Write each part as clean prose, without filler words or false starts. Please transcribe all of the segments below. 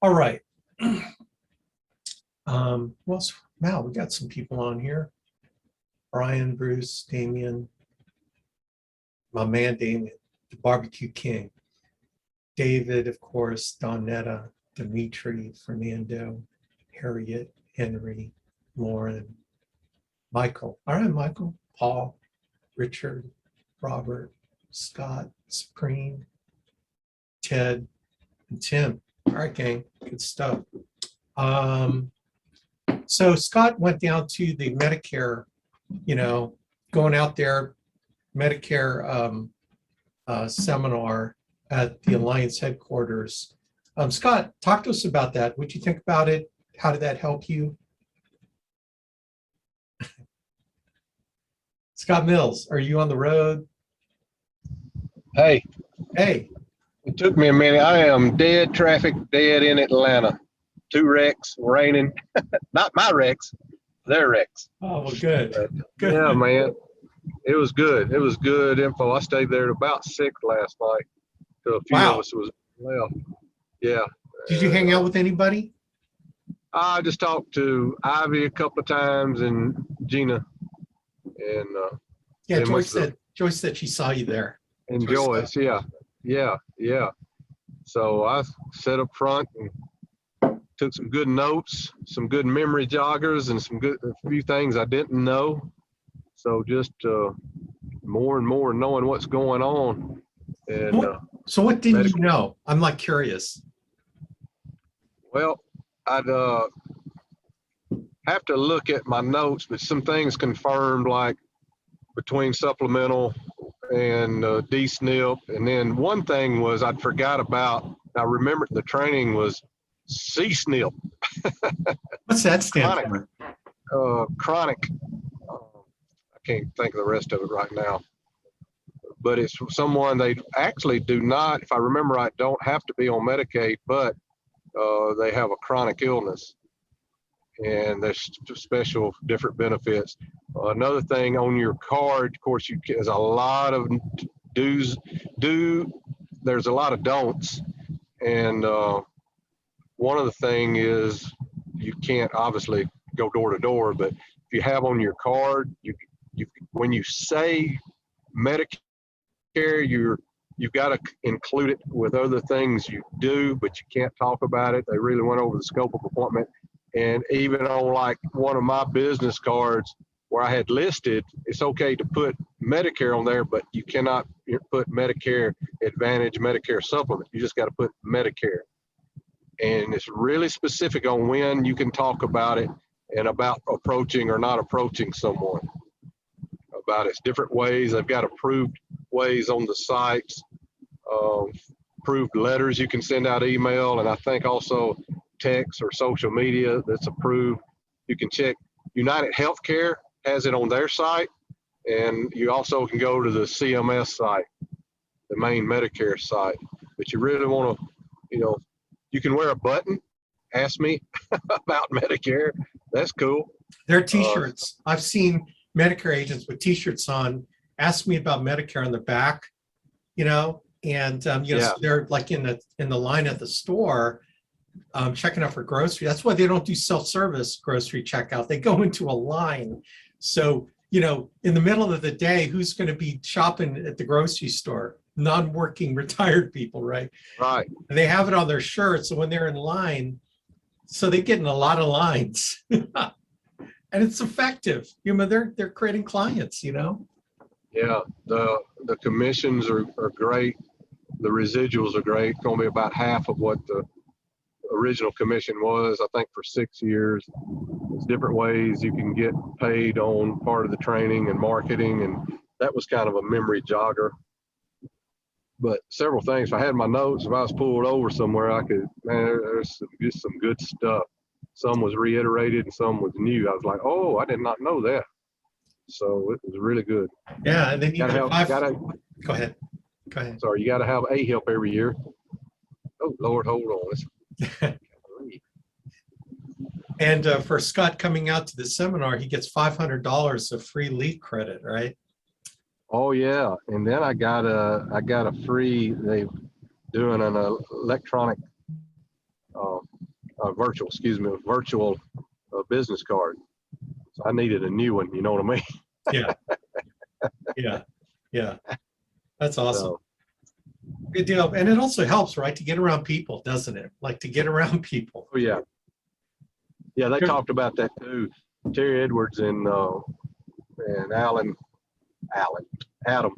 All right. Well, wow, we got some people on here. Brian, Bruce, Damien, my man Damien, the Barbecue King. David, of course, Donetta, Dimitri, Fernando, Harriet, Henry, Lauren, Michael. All right, Michael, Paul, Richard, Robert, Scott, Supreme, Ted, and Tim. All right, gang, good stuff. So Scott went down to the Medicare, going out there, Medicare seminar at the Alliance headquarters. Scott, talk to us about that. What'd you think about it? How did that help you? Scott Mills, are you on the road? Hey, Hey, it took me a minute. I am dead traffic, dead in Atlanta. 2 wrecks, raining. Not my wrecks, their wrecks. oh, well, good. But, Good. yeah, man, it was good. It was good info. I stayed there at about 6 last night. So a few Wow. of us was left. Yeah. Did you hang out with anybody? I just talked to Ivy a couple of times and Gina and Yeah, Them was Joyce said she saw you there. and Joyce. Yeah. So I sat up front and took some good notes, some good memory joggers, and a few things I didn't know. So just more and more knowing what's going on. And So what didn't you know? I'm like curious. well, I'd have to look at my notes, but some things confirmed, like between supplemental and D-SNP. And then one thing was I'd forgot about, I remembered the training was C-SNP. What's that stand for? Chronic. I can't think of the rest of it right now. But it's someone they actually do not, if I remember right, don't have to be on Medicaid, but they have a chronic illness. And there's special different benefits. Another thing on your card, of course, there's a lot of there's a lot of don'ts. And one of the thing is you can't obviously go door to door, but if you have on your card, when you say Medicare, you've got to include it with other things you do, but you can't talk about it. They really went over the scope of appointment. And even on like one of my business cards where I had listed, it's okay to put Medicare on there, but you cannot put Medicare Advantage, Medicare Supplement. You just got to put Medicare. And it's really specific on when you can talk about it and about approaching or not approaching someone. About its different ways. They've got approved ways on the sites, approved letters you can send out email, and I think also text or social media that's approved. You can check United Healthcare has it on their site, and you also can go to the CMS site, the main Medicare site. But you really want to, you can wear a button, ask me about Medicare. That's cool. There are t-shirts. I've seen Medicare agents with t-shirts on, ask me about Medicare on the back, and Yeah. so they're like in the line at the store, checking out for grocery. That's why they don't do self-service grocery checkout. They go into a line. So, in the middle of the day, who's going to be shopping at the grocery store? Non-working retired people, right? Right. And they have it on their shirts. So when they're in line, so they get in a lot of lines. And it's effective. They're creating clients, Yeah, the commissions are great. The residuals are great. It's going to be about half of what the original commission was, I think, for 6 years. There's different ways you can get paid on part of the training and marketing, and that was kind of a memory jogger. But several things. If I had my notes, if I was pulled over somewhere, there's just some good stuff. Some was reiterated and some was new. I was like, oh, I did not know that. So it was really good. Yeah, and then you Go ahead. Sorry, you got to have AHIP every year. Oh, Lord, hold on. And for Scott coming out to the seminar, he gets $500 of free lead credit, right? Oh yeah, and then I got a free. They doing an electronic virtual business card. So I needed a new one. You know what I mean? Yeah. Yeah. Yeah. That's awesome. So, Good deal. And it also helps, right, to get around people, doesn't it? Like to get around people. oh yeah, yeah. They Good. talked about that too. Terry Edwards and Alan, Adam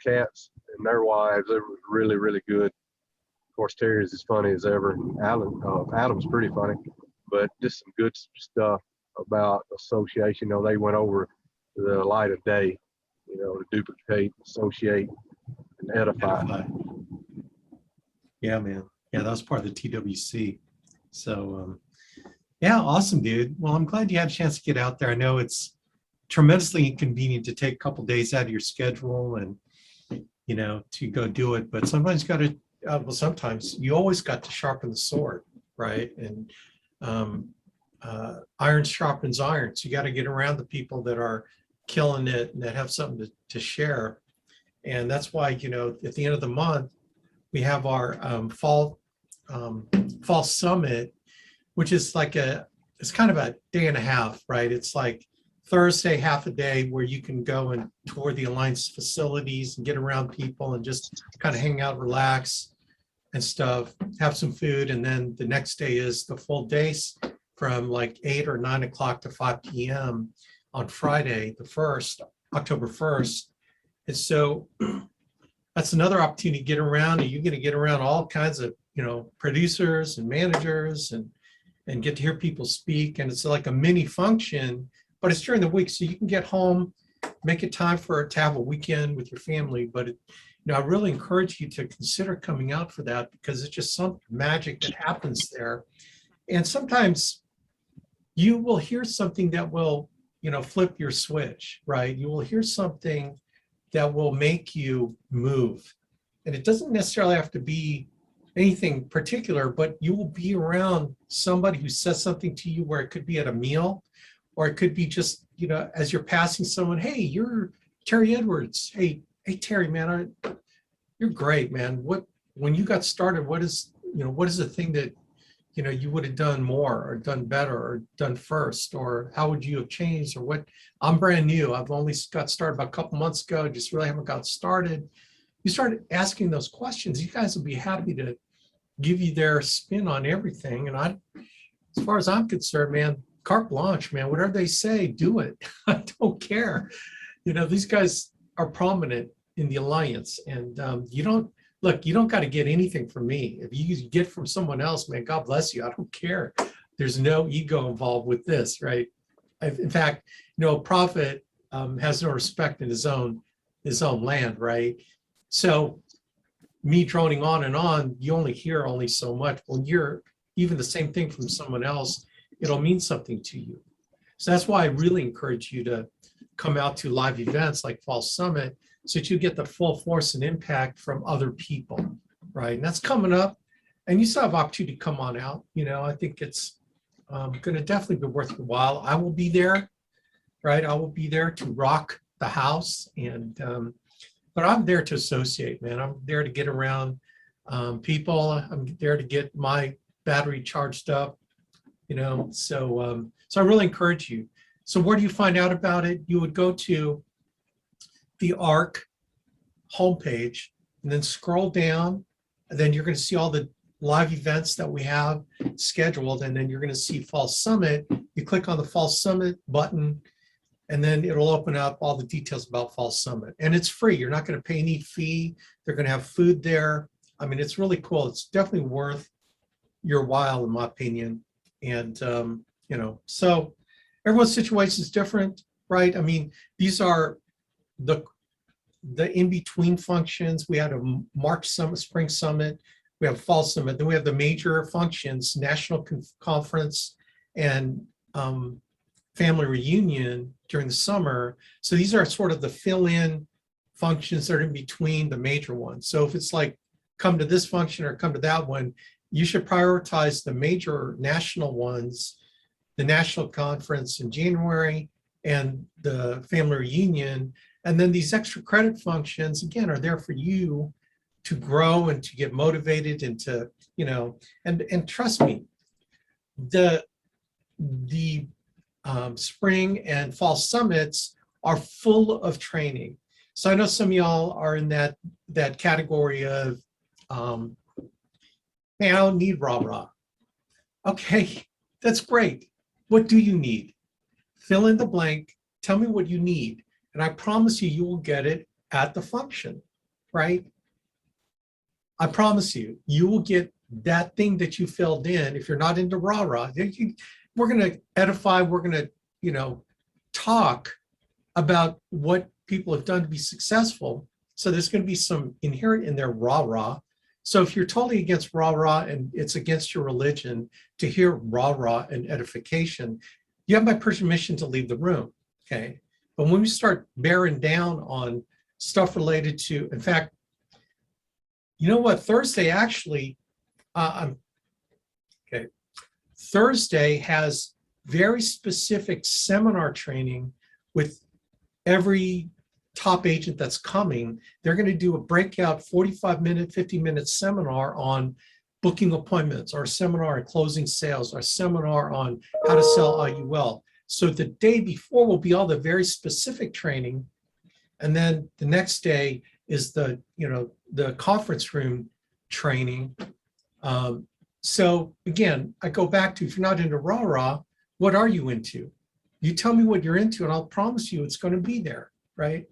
Katz and their wives. They were really, really good. Of course, Terry's as funny as ever. And Adam's pretty funny, but just some good stuff about association. You know, they went over the light of day, you know, to duplicate, associate, and edify. Yeah, man. Yeah, that was part of the TWC. So, yeah, awesome, dude. Well, I'm glad you had a chance to get out there. I know it's tremendously inconvenient to take a couple days out of your schedule and, you know, to go do it. But sometimes you got to, sometimes you always got to sharpen the sword, right? And iron sharpens iron. So you got to get around the people that are killing it and that have something to share. And that's why, you know, at the end of the month, we have our fall summit, which is like it's kind of a day and a half, right? It's like Thursday, half a day where you can go and tour the Alliance facilities and get around people and just kind of hang out, relax and stuff, have some food. And then the next day is the full days from like 8 or 9 o'clock to 5 p.m. on Friday, the 1st, October 1st. And so that's another opportunity to get around, and you're going to get around all kinds of, you know, producers and managers and get to hear people speak. And it's like a mini function, but it's during the week. So you can get home, make it time to have a weekend with your family. But, you know, I really encourage you to consider coming out for that because it's just some magic that happens there. And sometimes you will hear something that will, you know, flip your switch, right? You will hear something that will make you move. And it doesn't necessarily have to be anything particular, but you will be around somebody who says something to you where it could be at a meal, or it could be just, you know, as you're passing someone, hey, you're Terry Edwards. Hey, Terry, man, you're great, man. When you got started, what is the thing that, you know, you would have done more or done better or done first, or how would you have changed, or what? I'm brand new. I've only got started about a couple months ago. Just really haven't got started. You start asking those questions, you guys will be happy to give you their spin on everything. And as far as I'm concerned, man, carte blanche, man, whatever they say, do it. I don't care. You know, these guys are prominent in the Alliance, and you don't got to get anything from me. If you get from someone else, man, God bless you. I don't care. There's no ego involved with this, right? In fact, you know, a prophet has no respect in his own land, right? So me droning on and on, you only hear so much. When you're even the same thing from someone else, it'll mean something to you. So that's why I really encourage you to come out to live events like Fall Summit, so that you get the full force and impact from other people, right? And that's coming up, and you still have opportunity to come on out. You know, I think it's going to definitely be worth your while. I will be there, right? I will be there to rock the house, and but I'm there to associate, man. I'm there to get around people. I'm there to get my battery charged up, you know. So I really encourage you. So where do you find out about it? You would go to the ARC homepage and then scroll down, and then you're going to see all the live events that we have scheduled, and then you're going to see Fall Summit. You click on the Fall Summit button, and then it'll open up all the details about Fall Summit. And it's free. You're not going to pay any fee. They're going to have food there. I mean, it's really cool. It's definitely worth your while, in my opinion. And, you know, so everyone's situation is different, right? I mean, these are the in-between functions. We had a March Summit, Spring Summit, we have Fall Summit, then we have the major functions, National Conference and Family Reunion during the summer. So these are sort of the fill-in functions that are in between the major ones. So if it's like, come to this function or come to that one, you should prioritize the major national ones, the National Conference in January and the Family Reunion. And then these extra credit functions, again, are there for you to grow and to get motivated and to, you know, and trust me, the spring and fall summits are full of training. So I know some of y'all are in that category of, hey, I don't need rah-rah. Okay, that's great. What do you need? Fill in the blank, tell me what you need. And I promise you, you will get it at the function, right? I promise you, you will get that thing that you filled in. If you're not into rah-rah, we're going to edify, we're going to, talk about what people have done to be successful. So there's going to be some inherent in their rah-rah. So if you're totally against rah-rah and it's against your religion to hear rah-rah and edification, you have my permission to leave the room, okay? But when we start bearing down on stuff related to, in fact, you know what, Thursday actually, okay, Thursday has very specific seminar training with every top agent that's coming. They're going to do a breakout 45-minute, 50-minute seminar on booking appointments, or seminar on closing sales, or seminar on how to sell IUL. So the day before will be all the very specific training. And then the next day is the conference room training. So again, I go back to, if you're not into rah-rah, what are you into? You tell me what you're into and I'll promise you it's going to be there, right?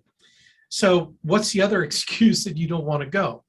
So what's the other excuse that you don't want to go?